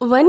1